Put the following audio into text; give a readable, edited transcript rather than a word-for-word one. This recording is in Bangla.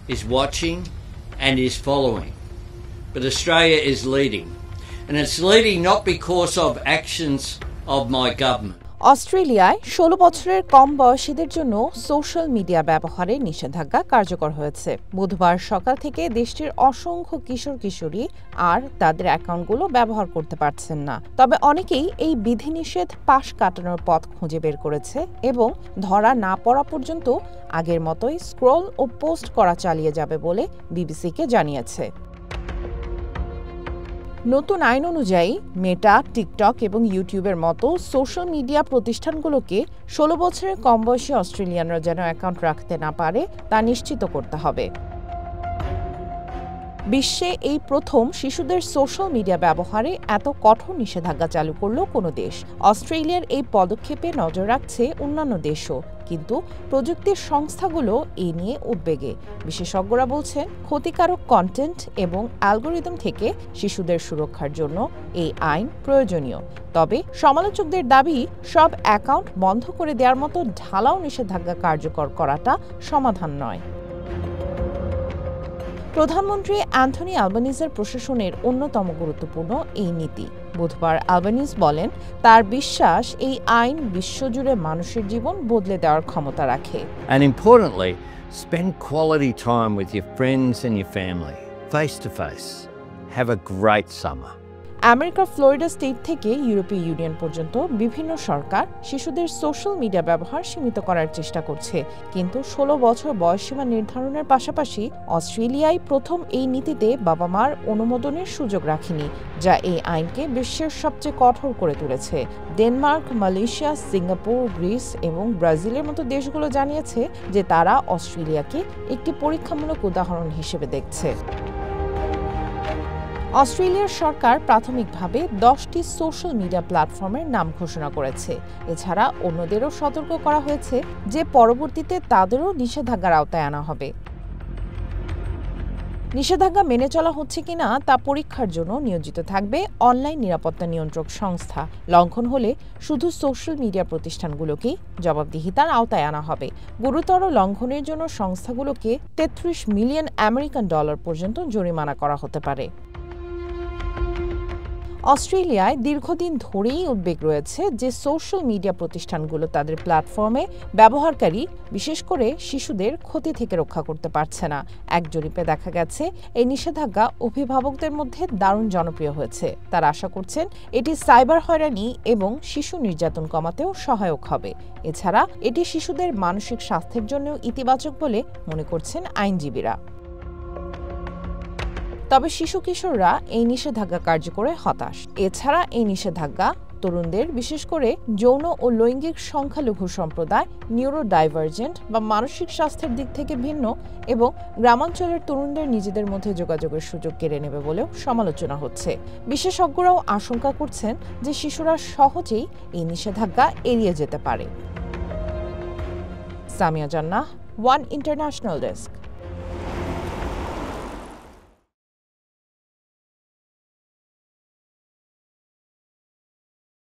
is watching and is following. But Australia is leading. And it's leading not because of actions of my government. অস্ট্রেলিয়ায় 16 বছরের কম বয়সীদের জন্য সোশ্যাল মিডিয়া ব্যবহারে নিষেধাজ্ঞা কার্যকর হয়েছে। বুধবার সকাল থেকে দেশটির অসংখ্য কিশোর কিশোরী আর তাদের অ্যাকাউন্টগুলো ব্যবহার করতে পারছেন না। তবে অনেকেই এই বিধিনিষেধ পাশ কাটানোর পথ খুঁজে বের করেছে এবং ধরা না পড়া পর্যন্ত আগের মতোই স্ক্রল ও পোস্ট করা চালিয়ে যাবে বলে বিবিসিকে জানিয়েছে। নতুন আইন অনুযায়ী মেটা, টিকটক এবং ইউটিউবের মতো সোশ্যাল মিডিয়া প্রতিষ্ঠানগুলোকে 16 বছরের কম বয়সী অস্ট্রেলিয়ানরা যেন অ্যাকাউন্ট রাখতে না পারে তা নিশ্চিত করতে হবে। বিশ্বে এই প্রথম শিশুদের সোশ্যাল মিডিয়া ব্যবহারে এত কঠোর নিষেধাজ্ঞা চালু করল কোনো দেশ। অস্ট্রেলিয়ার এই পদক্ষেপে নজর রাখছে অন্যান্য দেশও, কিন্তু প্রযুক্তির সংস্থাগুলো এই নিয়ে উদ্বেগে। বিশেষজ্ঞরা বলছেন ক্ষতিকারক কন্টেন্ট এবং অ্যালগোরিদম থেকে শিশুদের সুরক্ষার জন্য এই আইন প্রয়োজনীয়। তবে সমালোচকদের দাবি, সব অ্যাকাউন্ট বন্ধ করে দেওয়ার মতো ঢালাও নিষেধাজ্ঞা কার্যকর করাটা সমাধান নয়। প্রধানমন্ত্রী অ্যান্থনি অ্যালবানিজের প্রশাসনের অন্যতম গুরুত্বপূর্ণ এই নীতি। বুধবার অ্যালবানিজ বলেন, তার বিশ্বাস এই আইন বিশ্বজুড়ে মানুষের জীবন বদলে দেওয়ার ক্ষমতা রাখে। And importantly, spend quality time with your friends and your family, face to face. Have a great summer. আমেরিকার ফ্লোরিডা স্টেট থেকে ইউরোপীয় ইউনিয়ন পর্যন্ত বিভিন্ন সরকার শিশুদের সোশ্যাল মিডিয়া ব্যবহার সীমিত করার চেষ্টা করছে, কিন্তু 16 বছর বয়সসীমা নির্ধারণের পাশাপাশি অস্ট্রেলিয়ায় প্রথম এই নীতিতে বাবা মার অনুমোদনের সুযোগ রাখেনি, যা এই আইনকে বিশ্বের সবচেয়ে কঠোর করে তুলেছে। ডেনমার্ক, মালয়েশিয়া, সিঙ্গাপুর, গ্রিস এবং ব্রাজিলের মতো দেশগুলো জানিয়েছে যে তারা অস্ট্রেলিয়াকে একটি পরীক্ষামূলক উদাহরণ হিসেবে দেখছে। অস্ট্রেলিয়ার সরকার প্রাথমিকভাবে 10টি সোশ্যাল মিডিয়া প্ল্যাটফর্মের নাম ঘোষণা করেছে। এছাড়া অন্যদেরও সতর্ক করা হয়েছে যে পরবর্তীতে তাদেরও নিষেধাজ্ঞার আওতায় আনা হবে। নিষেধাজ্ঞা মেনে চলা হচ্ছে কিনা তা পরীক্ষার জন্য নিয়োজিত থাকবে অনলাইন নিরাপত্তা নিয়ন্ত্রক সংস্থা। লঙ্ঘন হলে শুধু সোশ্যাল মিডিয়া প্রতিষ্ঠানগুলোকেই জবাবদিহিতার আওতায় আনা হবে। গুরুতর লঙ্ঘনের জন্য সংস্থাগুলোকে $33 মিলিয়ন পর্যন্ত জরিমানা করা হতে পারে। অস্ট্রেলিয়ায় দীর্ঘদিন ধরেই উদ্বেগ রয়েছে যে সোশ্যাল মিডিয়া প্রতিষ্ঠানগুলো তাদের প্ল্যাটফর্মে ব্যবহারকারী, বিশেষ করে শিশুদের ক্ষতি থেকে রক্ষা করতে পারছে না। এক জরিপে দেখা গেছে এই নিষেধাজ্ঞা অভিভাবকদের মধ্যে দারুণ জনপ্রিয় হয়েছে। তারা আশা করছেন এটি সাইবার হয়রানি এবং শিশু নির্যাতন কমাতেও সহায়ক হবে। এছাড়া এটি শিশুদের মানসিক স্বাস্থ্যের জন্যও ইতিবাচক বলে মনে করছেন আইনজীবীরা। তবে শিশু কিশোররা এই নিষেধাজ্ঞা কার্যকরে হতাশ। এছাড়া এই নিষেধাজ্ঞা তরুণদের, বিশেষ করে যৌন ও লৈঙ্গিক সংখ্যালঘু সম্প্রদায়, নিউরোডাইভার্জেন্ট বা মানসিক স্বাস্থ্যের দিক থেকে ভিন্ন এবং গ্রামাঞ্চলের তরুণদের নিজেদের মধ্যে যোগাযোগের সুযোগ কেড়ে নেবে বলেও সমালোচনা হচ্ছে। বিশেষজ্ঞরাও আশঙ্কা করছেন যে শিশুরা সহজেই এই নিষেধাজ্ঞা এড়িয়ে যেতে পারে। সামিয়া জান্নাহ, ওয়ান ইন্টারন্যাশনাল ডেস্ক।